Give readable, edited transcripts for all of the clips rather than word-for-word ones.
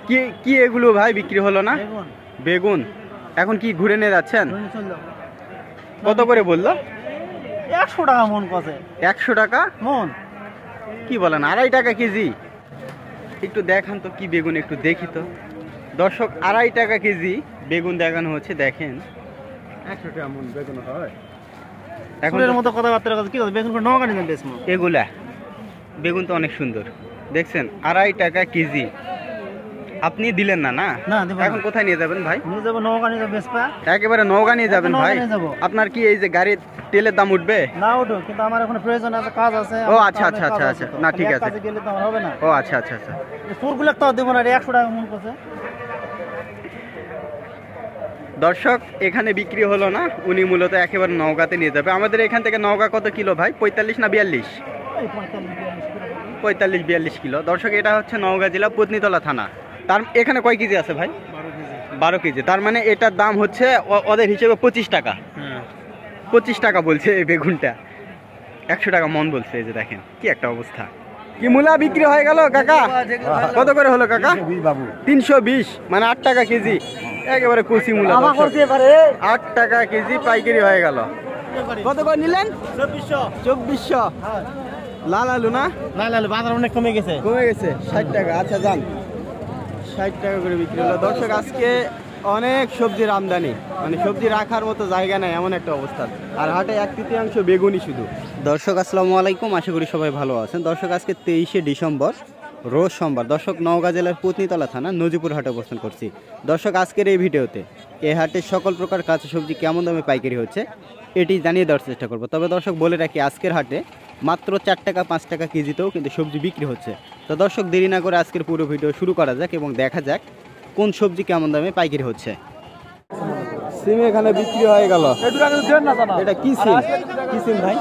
কি কি এগুলো ভাই বিক্রি হলো না? বেগুন এখন কি ঘুরে নিয়ে যাচ্ছেন? কত করে বললো? 100 টাকা মন কছে। 100 টাকা মন? কি বলেন, 2.5 টাকা কেজি? একটু দেখান তো কি বেগুন, একটু দেখি তো দর্শক। 2.5 টাকা কেজি বেগুন দেখানো হচ্ছে, দেখেন 100 টাকা মন বেগুন হয়। এখন এর মতো কথাবার্তা কথা কি বেগুন করে নওগাঁ নিয়ে বেচমু। এগুলা বেগুন তো অনেক সুন্দর দেখছেন, 2.5 টাকা কেজি। আপনি দিলেন না? না এখন কোথায় নিয়ে যাবেন ভাই? নিয়ে যাব নওগাঁ নিয়ে যাব বেচপা। একেবারে নওগাঁ নিয়ে যাবেন ভাই? আপনার কি এই যে গাড়ির তেলের দাম উঠবে? না উঠো, কিন্তু আমার এখন প্রয়োজন আছে, কাজ আছে। ও আচ্ছা আচ্ছা আচ্ছা আচ্ছা, না ঠিক আছে। কাজে গেলে তো আমার হবে না। ও আচ্ছা আচ্ছা আচ্ছা, চোরগুলো তো দেব না, 100 টাকা মন কছে। দর্শক এখানে বিক্রি হলো না, উনি মূলত একেবারে নওগাঁতে নিয়ে যাবে। আমাদের এখান থেকে নওগাঁ কত কিলো ভাই? 45 না 42? 45-42 কিলো। দর্শক এটা হচ্ছে নওগাঁ জেলা পত্নীতলা থানা। তার এখানে কয় কেজি আছে ভাই? 12 কেজি। তার মানে এটার দাম হচ্ছে ওদের হিসেবে 25 টাকা। 25 টাকা বলছে এই বেগুনটা, 100 টাকা মন বলছে। এই যে দেখেন কি একটা অবস্থা। কি মূলা বিক্রি হয়ে গেল কাকা? কত করে হলো কাকা? 320, মানে 8 টাকা কেজি। একেবারে কুচি মূলা, 8 টাকা কেজি পাইকারি হয়ে গেল। কত করে নিলেন? 2400। লাল আলু না? লাল আলু বাজার অনেক কমে গেছে। 60 টাকা। আচ্ছা যান, 60 টাকা করে বিক্রি হলো। দর্শক আজকে অনেক সবজির আমদানি, মানে সবজি রাখার মতো জায়গা নাই এমন একটা অবস্থা। আর হাটে 1/3 বেগুনই শুধু। দর্শক আসসালামু আলাইকুম, আশা করি সবাই ভালো আছেন। দর্শক আজকে 23শে ডিসেম্বর রোজ সোমবার। দর্শক নওগাঁ জেলার পত্নীতলা থানা নজিপুর হাটে অবস্থান করছি। দর্শক আজকের এই ভিডিওতে এই হাটে সকল প্রকার কাঁচা সবজি কেমন দামে পাইকারি হচ্ছে এটি জানিয়ে দেওয়ার চেষ্টা করব। তবে দর্শক বলে রাখি, আজকের হাটে মাত্র 4 টাকা 5 টাকা কেজিতেও কিন্তু সবজি বিক্রি হচ্ছে। তো দর্শক দেরি না করে আজকের পুরো ভিডিও শুরু করা যাক এবং দেখা যাক কোন সবজি কেমন দামে পাইকারি হচ্ছে। সিম এখানে বিক্রি হয়ে গেল। এটা কি সিম? কি সিম ভাই?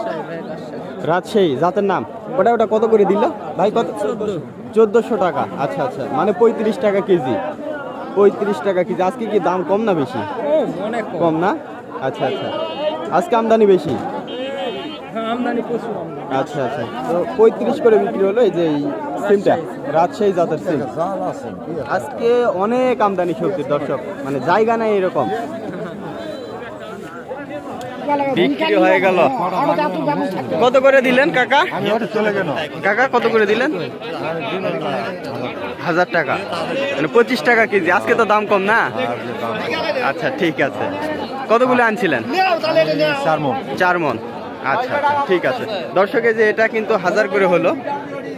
রাজশাহী জাতের নাম। ওটা কত করে দিল ভাই? কত? 1400 টাকা। আচ্ছা আচ্ছা, মানে 35 টাকা কেজি। 35 টাকা কেজি। আজকে কি দাম কম না বেশি? কম না? আচ্ছা আচ্ছা, আজকে আমদানি বেশি। আচ্ছা আচ্ছা, তো 35 করে বিক্রি হলো এই যে এই সিমটা, রাজশাহী জাতের সিম। আজকে অনেক আমদানি সবজির দর্শক, মানে জায়গা নাই এরকম। বিক্রি হয়ে গেল। কত করে দিলেন কাকা? কাকা কত করে দিলেন? 1000 টাকা, মানে 25 টাকা কেজি। আজকে তো দাম কম না? আচ্ছা ঠিক আছে। কতগুলো আনছিলেন? 4 মণ। আচ্ছা ঠিক আছে। দর্শক এই যে এটা কিন্তু 1000 করে হলো।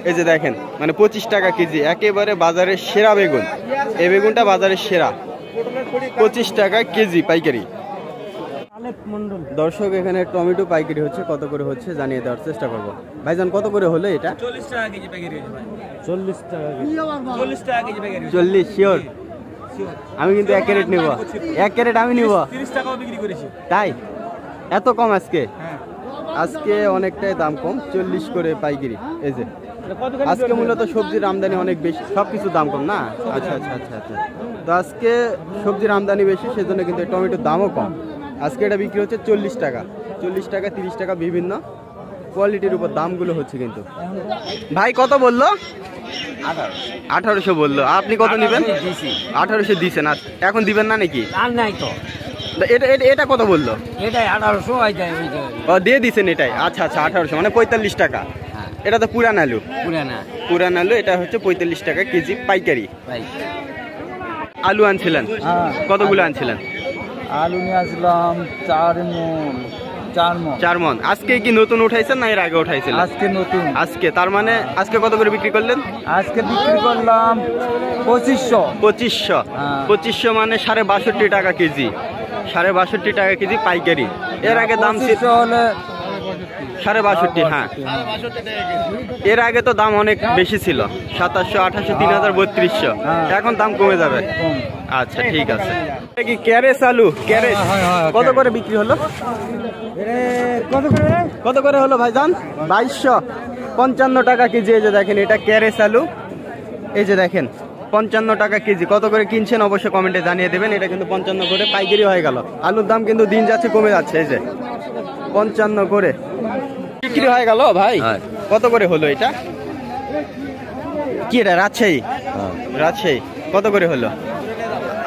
এই যে দেখেন, মানে 25 টাকা কেজি, একেবারে বাজারের সেরা বেগুন। এই বেগুনটা বাজারের সেরা, 25 টাকা কেজি পাইকারি। দর্শক এখানে টমেটো পাইকারি হচ্ছে, কত করে হচ্ছে জানিয়ে দেওয়ার চেষ্টা করব। ভাইজান কত করে হলো এটা? 40 টাকা কেজি পাইকারি হয়েছে ভাই। 40 টাকা কেজি? 40 টাকা কেজি পাইকারি। 40 শিওর? আমি কিন্তু 1 ক্যারেট নিব, 1 ক্যারেট আমি নিব। 30 টাকাও বিক্রি করেছি। তাই এত কম আজকে? হ্যাঁ, আজকে অনেকটাই দাম কম, 40 করে পাইকারি। এই যে আজকে মূলত সবজির আমদানি অনেক বেশি, সবকিছু দাম কম না? আচ্ছা আচ্ছা আচ্ছা আচ্ছা, তো আজকে সবজির আমদানি বেশি, সেজন্য কিন্তু টমেটোর দামও কম। আজকে এটা বিক্রি হচ্ছে 40 টাকা, 40 টাকা 30 টাকা, বিভিন্ন কোয়ালিটির উপর দামগুলো হচ্ছে। কিন্তু ভাই কত বললো? 1800 বললো। আপনি কত নেবেন? 1800 দিছেন। এখন দিবেন না নাকি? আর নাই তো। এটা কত বললো? এটাই 1800 হয় যায়। ও দিয়ে দিছেন এটাই? আচ্ছা আচ্ছা, 1800 মানে 45 টাকা। এটা তো পুরান আলু। পুরান আলু, এটা হচ্ছে 45 টাকা কেজি পাইকারি। আলু আনছিলেন কতগুলো আনছিলেন? আলু নিয়ে আসলাম 4 মণ। আজকে কি নতুন উঠাইছেন না এর আগে উঠাইছিলেন? আজকে নতুন। আজকে, তার মানে আজকে কত করে বিক্রি করলেন? আজকে বিক্রি করলাম 2500। 2500 মানে 62.5 টাকা কেজি। 62.5 টাকা কেজি পাইকারি। এর আগে দাম ছিল 62.5। হ্যাঁ, এর আগে তো দাম অনেক বেশি ছিল, 2700, 2800, 3000, 3200। এখন দাম কমে যাবে। আচ্ছা ঠিক আছে। কি ক্যারেস আলু? ক্যারেস কত করে বিক্রি হলো? কত করে হলো ভাইজান? 2200, 55 টাকা কেজি। এই যে দেখেন, এটা ক্যারেস আলু। এই যে দেখেন 55 টাকা কেজি। কত করে কিনছেন অবশ্যই কমেন্টে জানিয়ে দেবেন। এটা কিন্তু 55 করে পাইকারি হয়ে গেল। আলুর দাম কিন্তু দিন যাচ্ছে কমে যাচ্ছে। এই যে 55 করে বিক্রি হয়ে গেল। ভাই কত করে হলো এটা? কি এটা রাজশাহী? রাজশাহী কত করে হলো?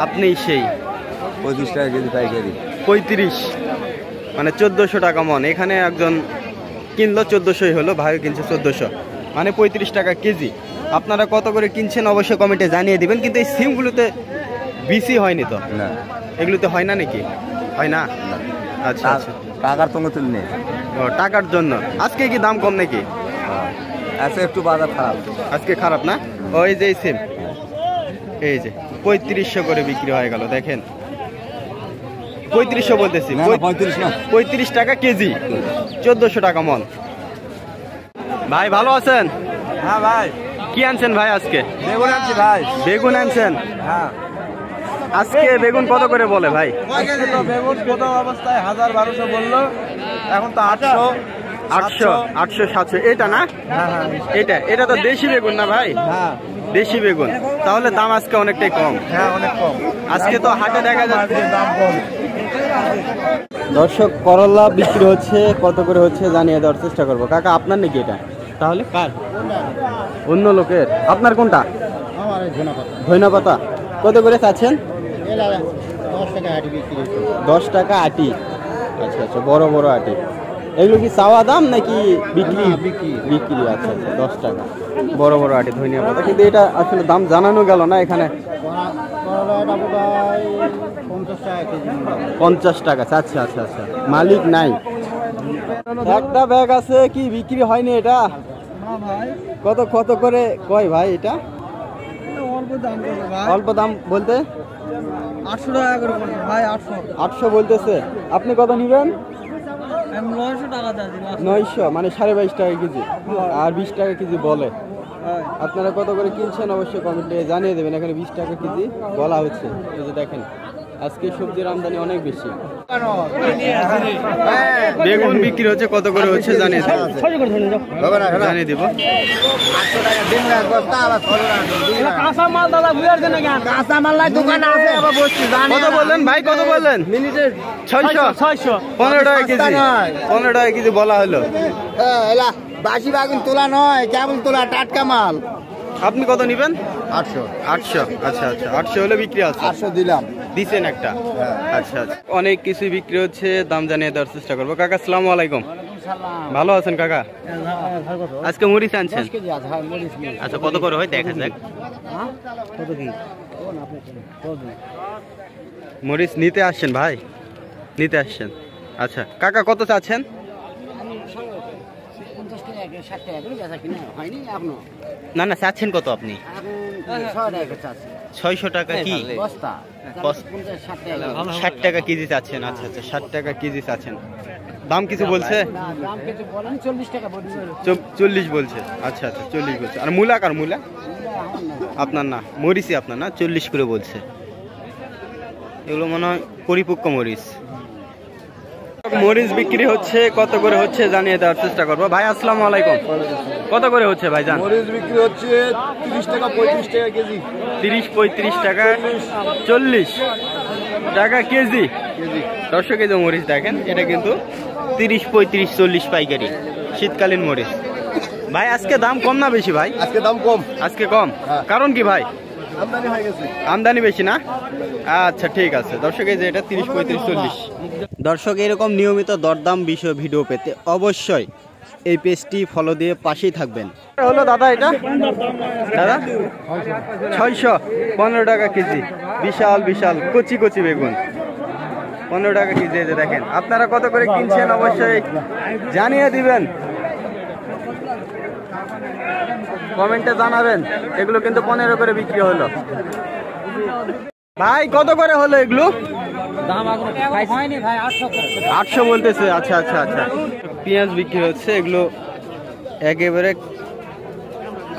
আপনি সেই 25 টাকা কেজি পাইকারি। 35 মানে 1400 টাকা মন। এখানে একজন কিনলো 1400 হলো, ভাই কিনছে 1400 মানে 35 টাকা কেজি। আপনারা কত করে কিনছেন অবশ্যই কমেন্টে জানিয়ে দিবেন। কিন্তু এই সিমগুলোতে বিসি হয়নি তো? না, এগুলোতে হয় না নাকি? হয় না? আচ্ছা আচ্ছা, টাকার সঙ্গে তুলনে ও টাকার জন্য। আজকে কি দাম কম নাকি? আছে একটু বাজার খারাপ। আজকে খারাপ না? ওই যে সিম এই যে 3500 করে বিক্রি হয়ে গেল। দেখেন 3500 বলতেছি, 35 না, 35 টাকা কেজি, 1400 টাকা মন। ভাই ভালো আছেন? হ্যাঁ ভাই, কি আনছেন ভাই আজকে? বেগুন আনছি ভাই। বেগুন আনছেন? হ্যাঁ, আজকে বেগুন কত করে বলে ভাই? আজকে তো বেগুন প্রথম অবস্থায় 1000-1200 বললো, এখন তো 800 800 800 700 এটা না? হ্যাঁ হ্যাঁ এটা তো দেশি বেগুন না ভাই? হ্যাঁ দেশি বেগুন, তাহলে দাম আজকে অনেকটাই কম। হ্যাঁ, অনেক কম। আজকে তো হাটে দেখা যাচ্ছে দাম কম। দর্শক করলা বিক্রি হচ্ছে, কত করে হচ্ছে জানিয়ে দেওয়ার চেষ্টা করবো। কাকা আপনার নাকি এটা? তাহলে কার? অন্য লোকের। আপনার কোনটা? ধইনা পাতা কত করে চাচ্ছেন? 10 টাকা আটি। আচ্ছা আচ্ছা, বড় বড় আটি। এগুলো কি চাওয়া দাম নাকি বিক্রি? বিক্রি। আচ্ছা আচ্ছা, 10 টাকা বড় বড় আটি ধনিয়া পাতা। কিন্তু এটা আসলে দাম জানানো গেল না এখানে। 50 টাকা। আচ্ছা আচ্ছা আচ্ছা, মালিক নাই। একটা ব্যাগ আছে কি বিক্রি হয়নি এটা? কত কত করে কয় ভাই এটা? অল্প দাম বলতে 800 টাকা করে ভাই। 800 বলতেছে। আপনি কত নিবেন? 900 টাকা চাচ্ছি। 900 মানে 22.5 টাকা কেজি, আর 20 টাকা কেজি বলে। আপনারা কত করে কিনছেন অবশ্যই কমেন্টে জানিয়ে দেবেন। এখানে 20 টাকা কেজি বলা হচ্ছে। এই যে দেখেন আজকে সবজির আমদানি অনেক বেশি। বেগুন বিক্রি হচ্ছে, কত করে হচ্ছে জানিয়ে দেব। জানিয়ে দিব। কত বললেন ভাই? কত বললেন? 600 15 টাকা কেজি। 15 টাকা কেজি বলা হলো। বাসি বাগুন তোলা নয়, কেবল তোলা, টাটকা মাল। আপনি কত নিবেন? 800। 800। আচ্ছা আচ্ছা, 800 হলে বিক্রি আছে। 800 দিলাম। দিছেন একটা? আচ্ছা আচ্ছা, অনেক কিছু বিক্রি হচ্ছে, দাম জানিয়ে দেওয়ার চেষ্টা করবো। কাকা আসসালামু আলাইকুম। ভালো আছেন কাকা? আজকে মরিচ আনছেন? আচ্ছা, কত করে হয় দেখা যাক। মরিচ নিতে আসছেন ভাই? নিতে আসছেন। আচ্ছা কাকা কত চাচ্ছেন? না না, চাচ্ছেন কত আপনি? 600 টাকা কি? 60 টাকা কেজি চাচ্ছেন? আচ্ছা আচ্ছা, 60 টাকা কেজি চাচ্ছেন। দাম কিছু বলছে? 40 বলছে। আচ্ছা আচ্ছা, 40 বলছে। আর মূলা? কার মূলা? আপনার না, মরিচই আপনার না, 40 করে বলছে। এগুলো মনে হয় পরিপক্ক মরিচ। মরিচ বিক্রি হচ্ছে, কত করে হচ্ছে জানিয়ে দেওয়ার চেষ্টা করবো। ভাই আসসালামু আলাইকুম। কত করে হচ্ছে ভাই জান? মরিচ বিক্রি হচ্ছে 30 টাকা 35 টাকা কেজি। 30-35 টাকা, 40 টাকা কেজি। দর্শক এই যে মরিচ দেখেন, এটা কিন্তু 30-35-40 পাইকারি শীতকালীন মরিচ। ভাই আজকে দাম কম না বেশি ভাই? আজকে দাম কম। আজকে কম, কারণ কি ভাই? আমদানি হয়ে গেছে। আমদানি বেশি না? আচ্ছা ঠিক আছে দর্শক, এই যে এটা 30-35-40। দর্শক এরকম নিয়মিত দরদাম বিষয় ভিডিও পেতে অবশ্যই এই পেজটি ফলো দিয়ে পাশেই থাকবেন। হলো দাদা এটা? দাদা 600, 15 টাকা কেজি। বিশাল বিশাল কচি কচি বেগুন, 15 টাকা কেজি। এই যে দেখেন, আপনারা কত করে কিনছেন অবশ্যই জানিয়ে দিবেন, কমেন্টে জানাবেন। এগুলো কিন্তু 15 করে বিক্রি হলো। ভাই কত করে হলো এগুলো? 800 বলতেছে। আচ্ছা আচ্ছা আচ্ছা, পেঁয়াজ বিক্রি হচ্ছে। এগুলো একেবারে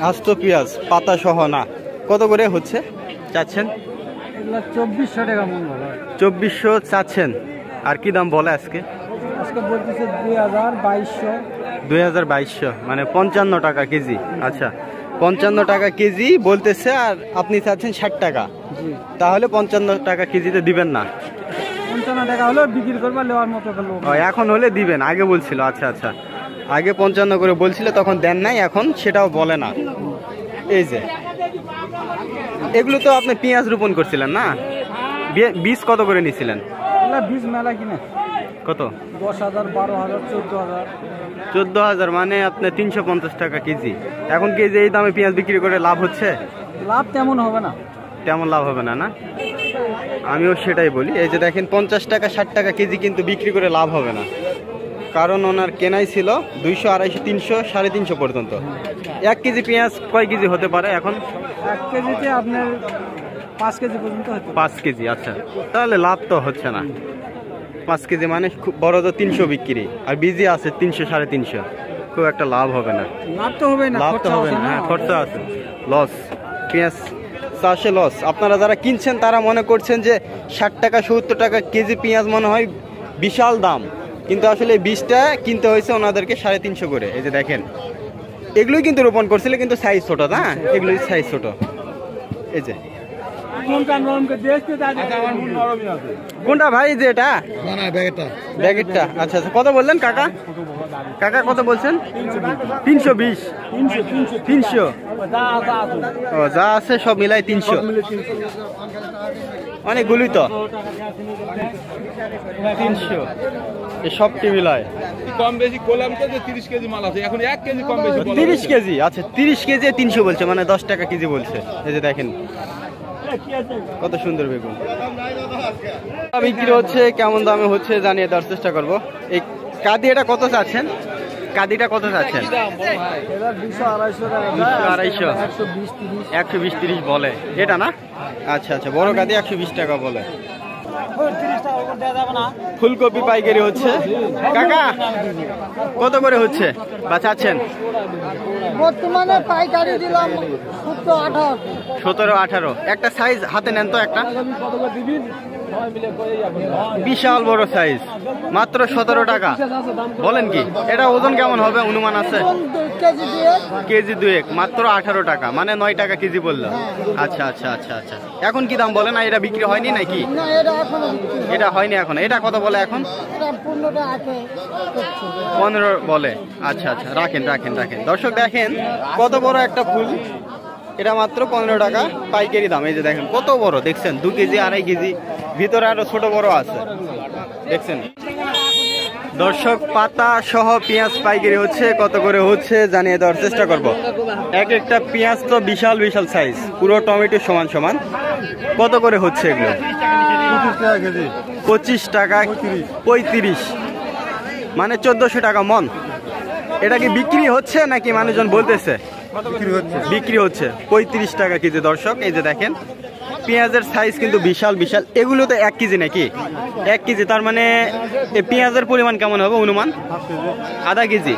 আস্ত পেঁয়াজ, পাতা সহ না। কত করে হচ্ছে চাচ্ছেন? 2400 টাকা মন। 2400 চাচ্ছেন। আর কি দাম বলে আজকে? আজকে বলতেছে 2200। 2200 মানে 55 টাকা কেজি। আচ্ছা 55 টাকা কেজি বলতেছে, আর আপনি চাচ্ছেন 60 টাকা। তাহলে 55 টাকা কেজিতে দিবেন না? 55 টাকা হলো বিক্রি করবা, নেওয়ার মতো লোক এখন হলে দিবেন, আগে বলছিল। আচ্ছা আচ্ছা, আগে 55 করে বলছিল, তখন দেন নাই, এখন সেটাও বলে না। এই যে এগুলো তো আপনি পেঁয়াজ রোপণ করছিলেন না? বীজ কত করে নিছিলেন? বীজ মেলা কিনে কত? 10,000, 12,000, 14,000। 14,000 মানে আপনার 350 টাকা কেজি। এখন কেজি এই দামে পেঁয়াজ বিক্রি করে লাভ হচ্ছে? লাভ তেমন হবে না। তেমন লাভ হবে না, না? আমিও সেটাই বলি। এই যে দেখেন 50 টাকা 60 টাকা কেজি কিন্তু বিক্রি করে লাভ হবে না, কারণ ওনার কেনাই ছিল 200, 250, 300, 350 পর্যন্ত। 1 কেজি পেঁয়াজ কয় কেজি হতে পারে এখন? 1 কেজিতে আপনার 5 কেজি পর্যন্ত হতে পারে। 5 কেজি, আচ্ছা। তাহলে লাভ তো হচ্ছে না। 5 কেজি মানে খুব বড় তো 300 বিক্রি, আর বীজই আছে 300, 350, খুব একটা লাভ হবে না। লাভ তো হবে না, লাভ তো হবে না, হ্যাঁ, খরচা আছে, লস। পেঁয়াজ চাষে লস। আপনারা যারা কিনছেন তারা মনে করছেন যে 60 টাকা 70 টাকা কেজি পেঁয়াজ মনে হয় বিশাল দাম, কিন্তু আসলে এই বীজটা কিনতে হয়েছে ওনাদেরকে 350 করে। এই যে দেখেন এগুলোই কিন্তু রোপণ করছিল, কিন্তু সাইজ ছোট, না? এগুলোই সাইজ ছোট। এই যে কোনটা ভাই? যে এটা ব্যাগেটটা, আচ্ছা আচ্ছা। কত বললেন কাকা? কাকা কত বলছেন? 320, 300। ও, যা আছে সব মিলাই 300। অনেকগুলোই তো 300 সবটি মিলায় কম বেশি করলাম তো, যে 30 কেজি মাল আছে, এখন 1 কেজি কম বেশি 30 কেজি। আচ্ছা 30 কেজি 300 বলছে, মানে 10 টাকা কেজি বলছে। এই যে দেখেন কত সুন্দর বেগুন বিক্রি হচ্ছে, কেমন দামে হচ্ছে জানিয়ে দেওয়ার চেষ্টা করব। এই কাদি এটা কত চাচ্ছেন? কাদিটা কত চাচ্ছেন? 200, 250, 120, 30 বলে এটা, না? আচ্ছা আচ্ছা, বড় কাদি 120 টাকা বলে। ফুলকপি পাইকারি হচ্ছে। কাকা কত করে হচ্ছে বা চাচ্ছেন? বর্তমানে পাইকারি দিলাম 17, 18। একটা সাইজ হাতে নেন তো, একটা বিশাল বড় সাইজ, মাত্র 17 টাকা। বলেন কি, এটা ওজন কেমন হবে অনুমান আছে? কেজি 2, মাত্র 18 টাকা, মানে 9 টাকা কেজি বললো। আচ্ছা আচ্ছা আচ্ছা আচ্ছা। এখন কি দাম বলে? না এটা বিক্রি হয়নি নাকি? এটা হয়নি এখন। এটা কত বলে এখন? 15 বলে। আচ্ছা আচ্ছা, রাখেন রাখেন রাখেন। দর্শক দেখেন কত বড় একটা ফুল, এটা মাত্র 15 টাকা পাইকারি দাম। এই যে দেখেন কত বড়, দেখছেন 2 কেজি 2.5 কেজি, ভিতরে আরো ছোট বড় আছে, দেখছেন। দর্শক পাতা সহ পেঁয়াজ পাইকারি হচ্ছে, কত করে হচ্ছে জানিয়ে দেওয়ার চেষ্টা করব। এক একটা পেঁয়াজ তো বিশাল বিশাল সাইজ, পুরো টমেটো সমান সমান। কত করে হচ্ছে এগুলো? 25 টাকা, 35, মানে 1400 টাকা মন। এটা কি বিক্রি হচ্ছে নাকি মানুষজন বলতেছে? বিক্রি হচ্ছে 35 টাকা কেজি। দর্শক এই যে দেখেন পেঁয়াজের সাইজ কিন্তু বিশাল বিশাল। এগুলো তো 1 কেজি নাকি? 1 কেজি, তার মানে এই পেঁয়াজের পরিমাণ কেমন হবে অনুমান? আধা কেজি।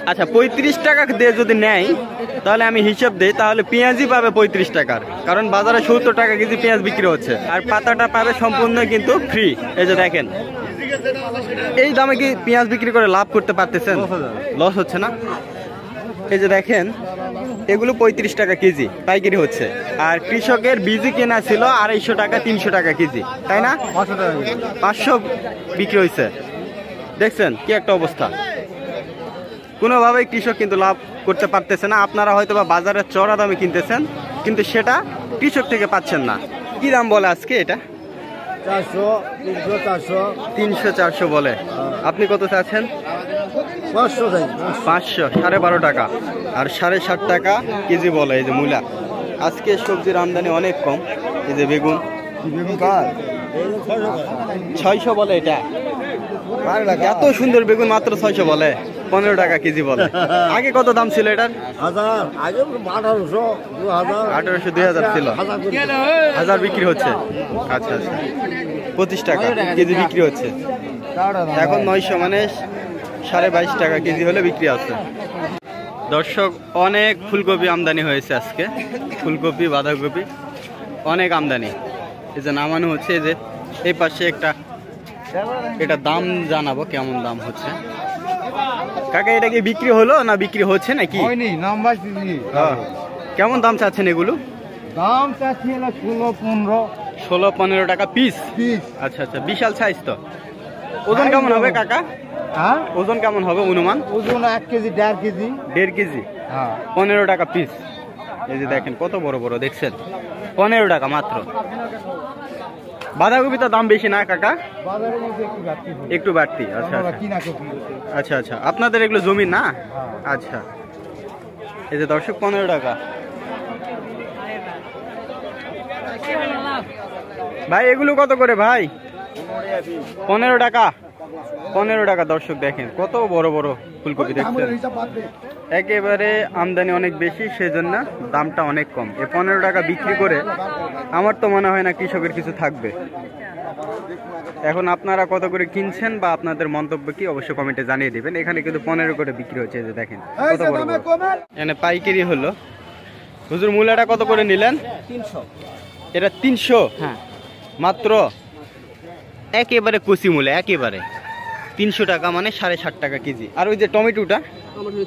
আচ্ছা 35 টাকা দিয়ে যদি নেয়, তাহলে আমি হিসাব দিই, তাহলে পেঁয়াজই পাবে 35 টাকার, কারণ বাজারে 70 টাকা কেজি পেঁয়াজ বিক্রি হচ্ছে, আর পাতাটা পাবে সম্পূর্ণ কিন্তু ফ্রি। এই যে দেখেন এই দামে কি পেঁয়াজ বিক্রি করে লাভ করতে পারতেছেন? লস হচ্ছে না? এই যে দেখেন এগুলো 35 টাকা কেজি পাইকারি হচ্ছে, আর কৃষকের বীজই কেনা ছিল 250 টাকা 300 টাকা কেজি, তাই না? 500 বিক্রি হয়েছে। দেখছেন কি একটা অবস্থা, কোনোভাবেই কৃষক কিন্তু লাভ করতে পারতেছে না। আপনারা হয়তো বা বাজারে চড়া দামে কিনতেছেন, কিন্তু সেটা কৃষক থেকে পাচ্ছেন না। কি দাম বলে আজকে এটা? 400, 300, 300, 400 বলে। আপনি কত চাচ্ছেন? 500 চাই। 500, 12.5 টাকা, আর 7.5 টাকা কেজি বলে। এই যে মূলা, আজকে সবজির আমদানি অনেক কম। এই যে বেগুন 600 বলে। এটা এত সুন্দর বেগুন মাত্র 600 বলে, 15 টাকা কেজি বলে। আগে কত দাম ছিল এটার? 1800, 2000 ছিল। 1000 বিক্রি হচ্ছে। আচ্ছা আচ্ছা, 25 টাকা কেজি বিক্রি হচ্ছে। এখন 900, মানে 22.5 টাকা কেজি হলে বিক্রি আছে। দর্শক অনেক ফুলকপি আমদানি হয়েছে আজকে, ফুলকপি বাঁধাকপি অনেক আমদানি। এই যে নামানো হচ্ছে, এই যে এই পাশে একটা, এটা দাম জানাবো কেমন দাম হচ্ছে। কাকা এটা কি বিক্রি হলো না বিক্রি হচ্ছে নাকি? কেমন দাম চাচ্ছেন এগুলো? দাম চাচ্ছি 16-15 টাকা পিস। আচ্ছা আচ্ছা, বিশাল সাইজ তো। ওজন কেমন হবে কাকা? হ্যাঁ, ওজন কেমন হবে অনুমান? ওজন 1 কেজি 1.5 কেজি। 1.5 কেজি, হ্যাঁ, 15 টাকা পিস। এই যে দেখেন কত বড় বড় দেখছেন, 15 টাকা মাত্র। বাঁধাকপি তো দাম বেশি না কাকা? বাজারের মধ্যে একটু বাড়তি। আচ্ছা আচ্ছা আচ্ছা, আপনাদের এগুলো জমি না? আচ্ছা, এই যে দর্শক 15 টাকা। ভাই এগুলো কত করে ভাই? 15 টাকা। 15 টাকা। দর্শক দেখেন কত বড় বড় ফুলকপি দেখছেন, একেবারে আমদানি অনেক বেশি, সেজন্য দামটা অনেক কম। এই 15 টাকা বিক্রি করে আমার তো মনে হয় না কৃষকের কিছু থাকবে। এখন আপনারা কত করে কিনছেন বা আপনাদের মন্তব্য কি অবশ্যই কমেন্টে জানিয়ে দিবেন। এখানে কিন্তু 15 করে বিক্রি হচ্ছে, যে দেখেন কত বড় বড়। এখানে পাইকারি হলো। হুজুর মূলাটা কত করে নিলেন? 300। এটা 300? হ্যাঁ মাত্র। একেবারে কচি মূলা, একেবারে 300 টাকা, মানে 60.5 টাকা কেজি। আর ওই যে টমেটোটা?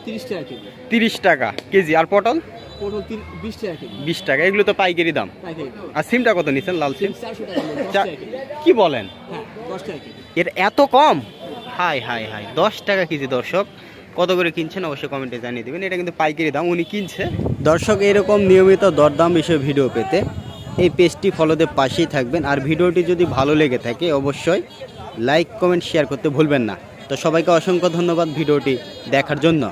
30 টাকা কেজি। 30 টাকা কেজি। আর পটল? পটল 20 টাকা কেজি। 20 টাকা। এগুলো তো পাইকারি দাম। আর সিমটা কত নিচ্ছেন, লাল সিম? 400 টাকা। কি বলেন? হ্যাঁ 10 টাকা কেজি। এর এত কম? হাই হাই হাই, 10 টাকা কেজি। দর্শক কত করে কিনছেন অবশ্যই কমেন্টে জানিয়ে দেবেন। এটা কিন্তু পাইকারি দাম, উনি কিনছে। দর্শক এরকম নিয়মিত দরদাম বিষয়ে ভিডিও পেতে এই পেজটি ফলোতে পাশেই থাকবেন। আর ভিডিওটি যদি ভালো লেগে থাকে অবশ্যই লাইক কমেন্ট শেয়ার করতে ভুলবেন না। তো সবাইকে অসংখ্য ধন্যবাদ ভিডিওটি দেখার জন্য।